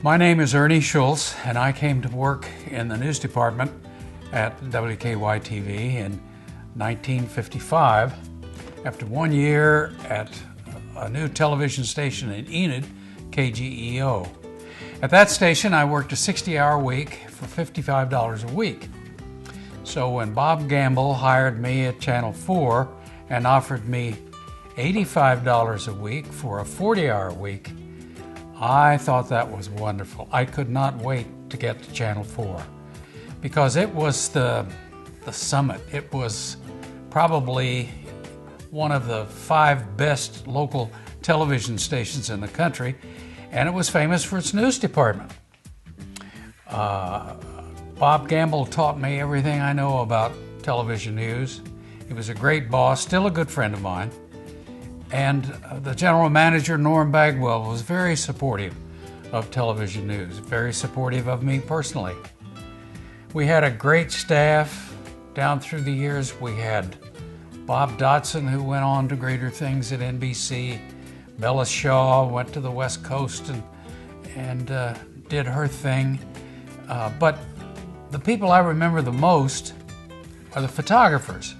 My name is Ernie Schultz, and I came to work in the news department at WKY-TV in 1955 after 1 year at a new television station in Enid, KGEO. At that station, I worked a 60-hour week for $55 a week. So when Bob Gamble hired me at Channel 4 and offered me $85 a week for a 40-hour week, I thought that was wonderful. I could not wait to get to Channel 4 because it was the summit. It was probably one of the 5 best local television stations in the country, and it was famous for its news department. Bob Gamble taught me everything I know about television news. He was a great boss, still a good friend of mine. And the general manager, Norm Bagwell, was very supportive of television news, very supportive of me personally. We had a great staff down through the years. We had Bob Dodson, who went on to greater things at NBC. Bella Shaw went to the West Coast and did her thing. But the people I remember the most are the photographers,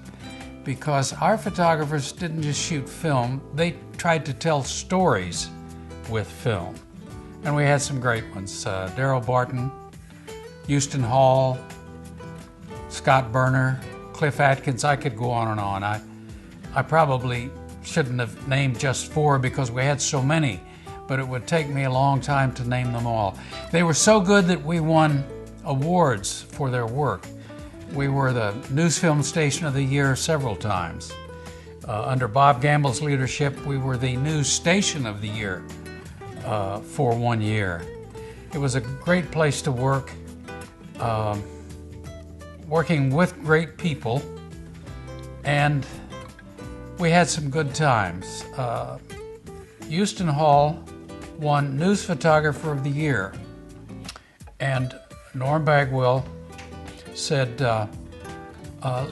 because our photographers didn't just shoot film, they tried to tell stories with film. And we had some great ones. Darrell Barton, Houston Hall, Scott Berner, Cliff Atkins. I could go on and on. I probably shouldn't have named just 4 because we had so many, but it would take me a long time to name them all. They were so good that we won awards for their work. We were the News Film Station of the Year several times. Under Bob Gamble's leadership, we were the News Station of the Year for 1 year. It was a great place to work, working with great people, and we had some good times. Houston Hall won News Photographer of the Year, and Norm Bagwell said,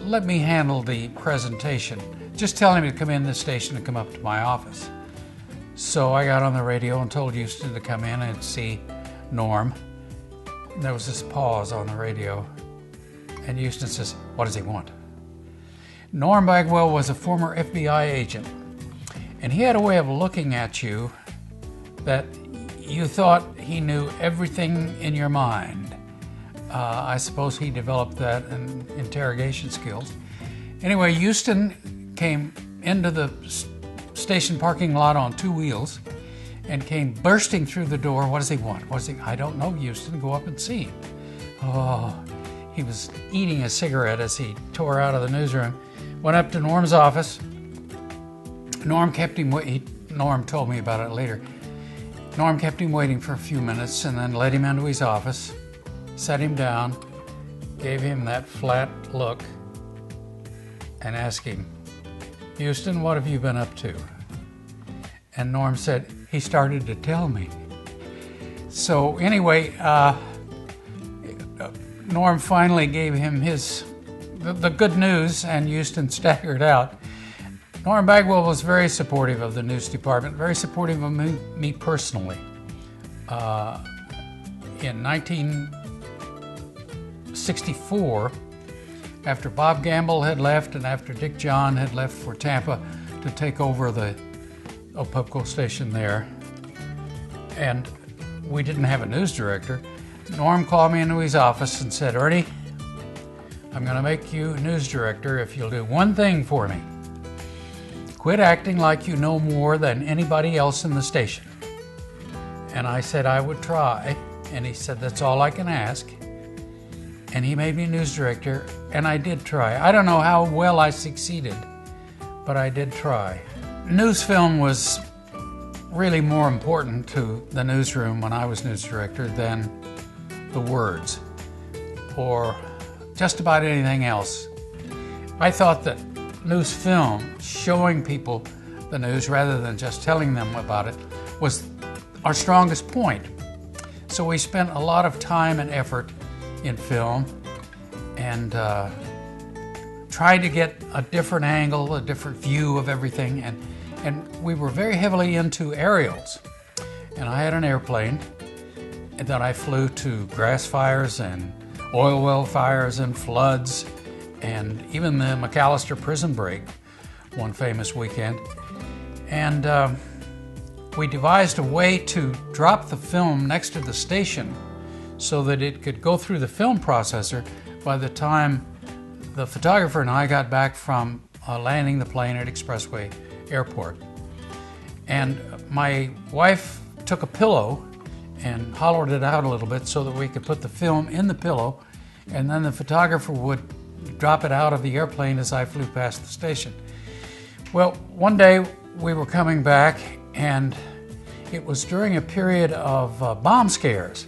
let me handle the presentation. Just tell him to come in the station and come up to my office. So I got on the radio and told Houston to come in and see Norm. And there was this pause on the radio, and Houston says, what does he want? Norm Bagwell was a former FBI agent, and he had a way of looking at you that you thought he knew everything in your mind. I suppose he developed that in interrogation skills. Anyway, Houston came into the station parking lot on 2 wheels and came bursting through the door. What does he want? I don't know, Houston. Go up and see him. Oh, he was eating a cigarette as he tore out of the newsroom. Went up to Norm's office. Norm kept him Norm told me about it later. Norm kept him waiting for a few minutes and then led him into his office, sat him down, gave him that flat look, and asked him, Houston, what have you been up to? And Norm said, he started to tell me. So anyway, Norm finally gave him the good news, and Houston staggered out. Norm Bagwell was very supportive of the news department, very supportive of me personally. In 1964, after Bob Gamble had left and after Dick John had left for Tampa to take over the Opupco station there, and we didn't have a news director, Norm called me into his office and said, Ernie, I'm going to make you news director if you'll do one thing for me. Quit acting like you know more than anybody else in the station. And I said I would try, and he said, that's all I can ask. And he made me news director, and I did try. I don't know how well I succeeded, but I did try. News film was really more important to the newsroom when I was news director than the words or just about anything else. I thought that news film, showing people the news rather than just telling them about it, was our strongest point. So we spent a lot of time and effort in film and tried to get a different angle, a different view of everything, and we were very heavily into aerials. And I had an airplane, that I flew to grass fires and oil well fires and floods, and even the McAllister prison break one famous weekend. And we devised a way to drop the film next to the station so that it could go through the film processor by the time the photographer and I got back from landing the plane at Expressway Airport. And my wife took a pillow and hollowed it out a little bit so that we could put the film in the pillow, and then the photographer would drop it out of the airplane as I flew past the station. Well, one day we were coming back, and it was during a period of bomb scares.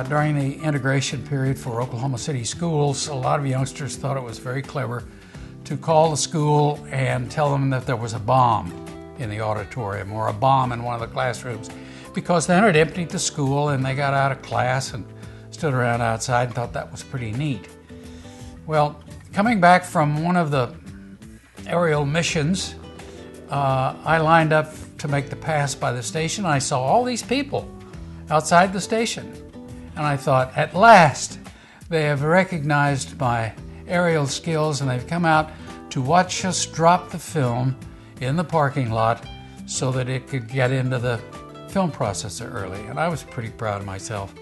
During the integration period for Oklahoma City schools, a lot of youngsters thought it was very clever to call the school and tell them that there was a bomb in the auditorium or a bomb in one of the classrooms, because then it emptied the school and they got out of class and stood around outside and thought that was pretty neat. Well, coming back from one of the aerial missions, I lined up to make the pass by the station. I saw all these people outside the station, and I thought, at last, they have recognized my aerial skills and they've come out to watch us drop the film in the parking lot so that it could get into the film processor early. And I was pretty proud of myself.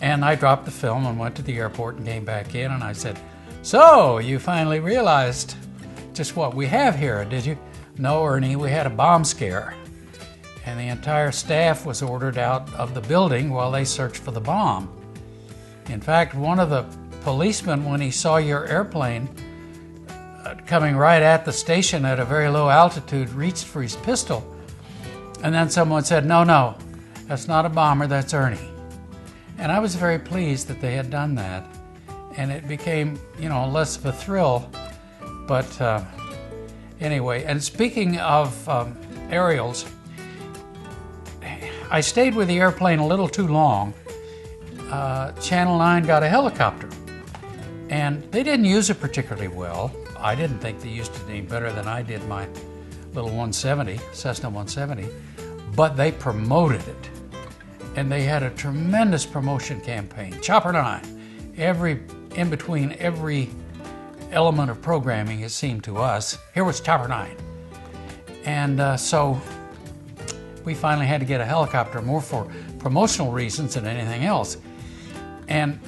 And I dropped the film and went to the airport and came back in, and I said, "So, you finally realized just what we have here, did you?" "No, Ernie, we had a bomb scare." And the entire staff was ordered out of the building while they searched for the bomb. In fact, one of the policemen, when he saw your airplane coming right at the station at a very low altitude, reached for his pistol. And then someone said, no, that's not a bomber, that's Ernie." And I was very pleased that they had done that. And it became, less of a thrill. But anyway, and speaking of aerials, I stayed with the airplane a little too long. Channel 9 got a helicopter, and they didn't use it particularly well. I didn't think they used it any better than I did my little 170, Cessna 170, but they promoted it. And they had a tremendous promotion campaign. Chopper 9, in between every element of programming, it seemed to us, here was Chopper 9. And so we finally had to get a helicopter, more for promotional reasons than anything else. And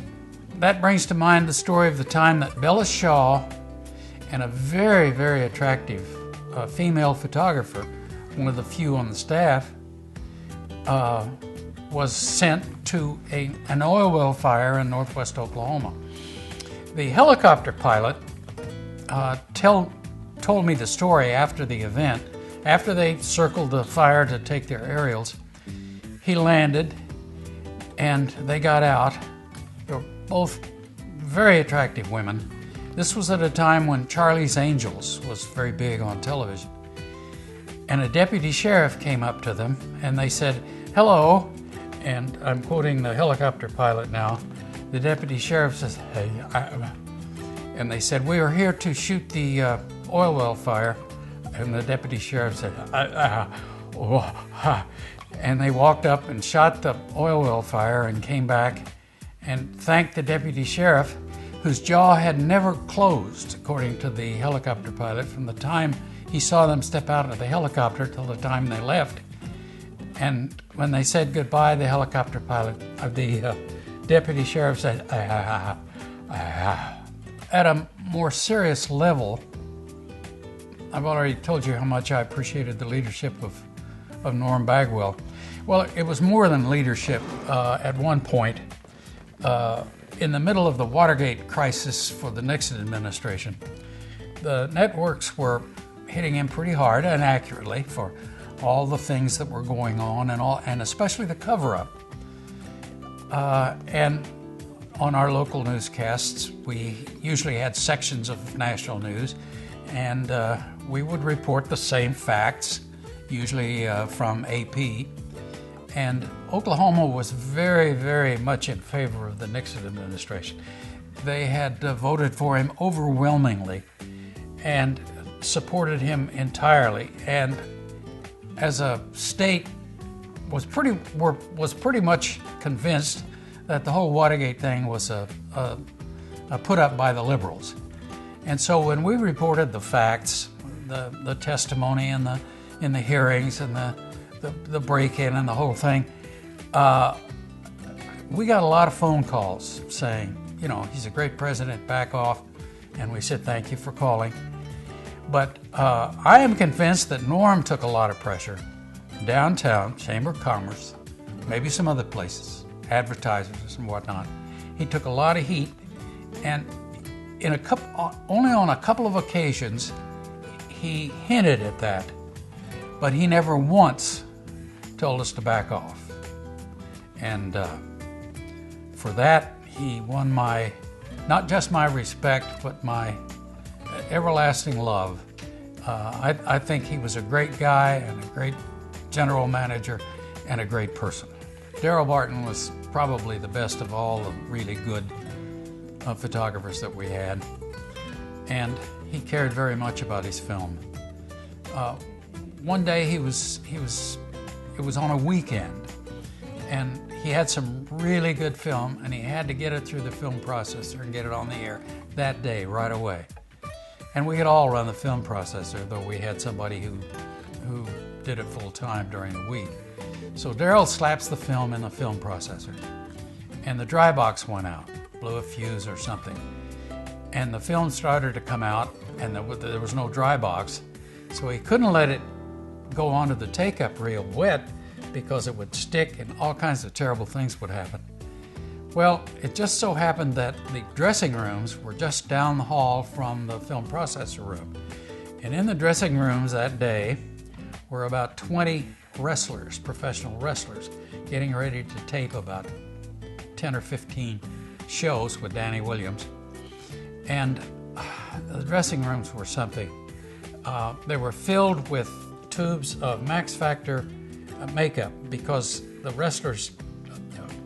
that brings to mind the story of the time that Bella Shaw and a very, very attractive female photographer, one of the few on the staff, was sent to an oil well fire in northwest Oklahoma. The helicopter pilot told me the story after the event. After they circled the fire to take their aerials, he landed and they got out. They were both very attractive women. This was at a time when Charlie's Angels was very big on television. And a deputy sheriff came up to them and they said, "Hello," and I'm quoting the helicopter pilot now. The deputy sheriff says, "Hey," and they said, "We are here to shoot the oil well fire." And the deputy sheriff said, and they walked up and shot the oil well fire and came back and thanked the deputy sheriff, whose jaw had never closed, according to the helicopter pilot, from the time he saw them step out of the helicopter till the time they left. And when they said goodbye, the helicopter pilot, the deputy sheriff said, At a more serious level, I've already told you how much I appreciated the leadership of Norm Bagwell. Well, it was more than leadership. At one point, in the middle of the Watergate crisis for the Nixon administration, the networks were hitting him pretty hard and accurately for all the things that were going on and especially the cover-up. And on our local newscasts, we usually had sections of national news, and we would report the same facts, usually from AP. And Oklahoma was very, very much in favor of the Nixon administration. They had voted for him overwhelmingly and supported him entirely. And as a state was pretty much convinced that the whole Watergate thing was a put up by the liberals. And so when we reported the facts, the testimony and in the hearings and the break-in and the whole thing, we got a lot of phone calls saying, you know, he's a great president, back off. And we said, thank you for calling. But I am convinced that Norm took a lot of pressure. Downtown, Chamber of Commerce, maybe some other places, advertisers and whatnot. He took a lot of heat, and only on a couple of occasions he hinted at that, but he never once told us to back off. And for that, he won not just my respect, but my everlasting love. I think he was a great guy and a great general manager and a great person. Darrell Barton was probably the best of all the really good photographers that we had, and he cared very much about his film. One day it was on a weekend, and he had some really good film, and he had to get it through the film processor and get it on the air that day, right away. And we had all run the film processor, though we had somebody who did it full time during the week. So Darrell slaps the film in the film processor, and the dry box went out, blew a fuse or something. And the film started to come out, and there was no dry box, so he couldn't let it go onto the take-up reel wet because it would stick and all kinds of terrible things would happen. Well, it just so happened that the dressing rooms were just down the hall from the film processor room. And in the dressing rooms that day were about 20 wrestlers, professional wrestlers, getting ready to tape about 10 or 15 shows with Danny Williams. And the dressing rooms were something. They were filled with tubes of Max Factor makeup because the wrestlers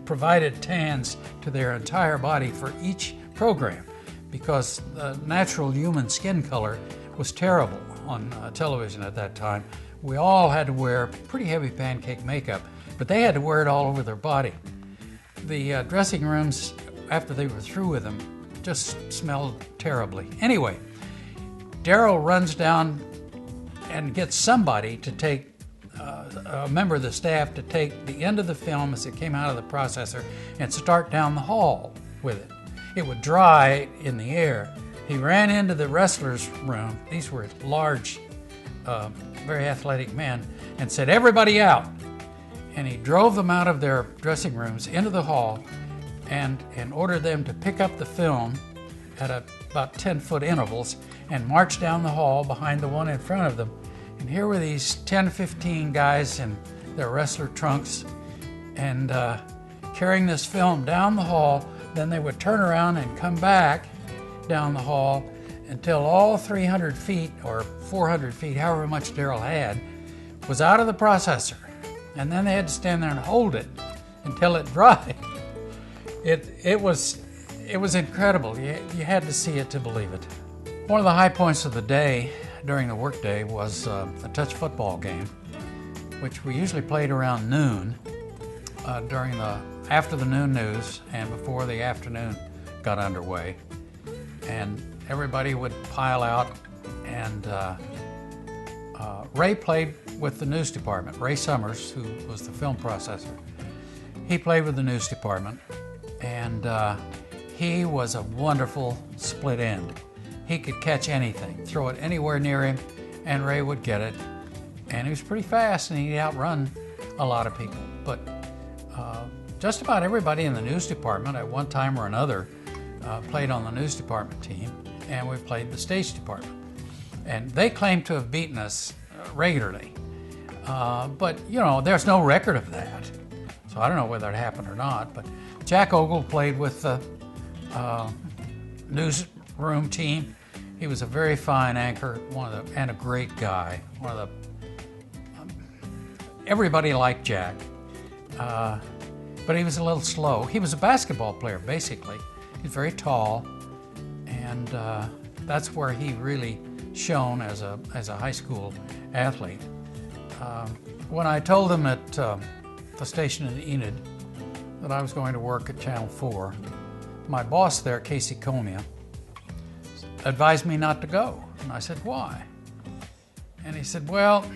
provided tans to their entire body for each program, because the natural human skin color was terrible on television at that time. We all had to wear pretty heavy pancake makeup, but they had to wear it all over their body. The dressing rooms, after they were through with them, just smelled terribly. Anyway, Darrell runs down and gets somebody to take a member of the staff to take the end of the film as it came out of the processor and start down the hall with it. It would dry in the air. He ran into the wrestlers' room. These were large, very athletic men, and said, "Everybody out." And he drove them out of their dressing rooms into the hall and ordered them to pick up the film at about 10-foot intervals and march down the hall behind the one in front of them. And here were these 10, 15 guys in their wrestler trunks and carrying this film down the hall. Then they would turn around and come back down the hall until all 300 feet or 400 feet, however much Darrell had, was out of the processor. And then they had to stand there and hold it until it dried. It was incredible. You had to see it to believe it. One of the high points of the day during the workday was a touch football game, which we usually played around noon after the noon news and before the afternoon got underway. And everybody would pile out, and Ray played with the news department. Ray Summers, who was the film processor, he played with the news department, and he was a wonderful split end. He could catch anything, throw it anywhere near him, and Ray would get it. And he was pretty fast, and he'd outrun a lot of people. But just about everybody in the news department at one time or another played on the news department team, and we played the stage department. And they claimed to have beaten us regularly. But, you know, there's no record of that. So I don't know whether it happened or not. But Jack Ogle played with the newsroom team. He was a very fine anchor, and a great guy. Everybody liked Jack, but he was a little slow. He was a basketball player, basically. He's very tall, and that's where he really shone as a high school athlete. When I told him that a station in Enid that I was going to work at Channel 4. My boss there, Casey Comia, advised me not to go. And I said, why? And he said, well,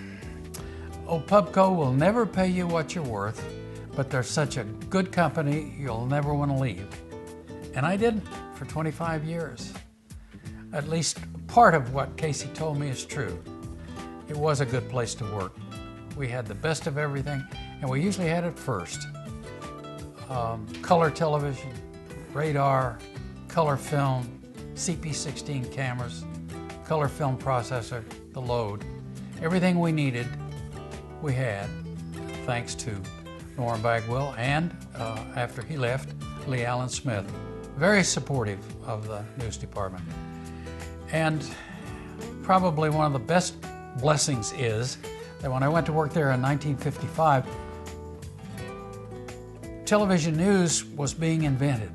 Pubco will never pay you what you're worth, but they're such a good company, you'll never want to leave. And I didn't for 25 years. At least part of what Casey told me is true. It was a good place to work. We had the best of everything, and we usually had it first. Color television, radar, color film, CP16 cameras, color film processor, the load. Everything we needed, we had, thanks to Norm Bagwell and, after he left, Lee Allen Smith. Very supportive of the news department. And probably one of the best blessings is that when I went to work there in 1955, television news was being invented.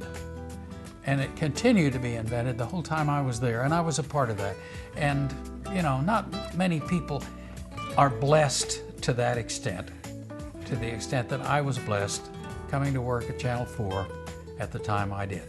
And it continued to be invented the whole time I was there, and I was a part of that. And, you know, not many people are blessed to that extent, to the extent that I was blessed coming to work at Channel 4 at the time I did.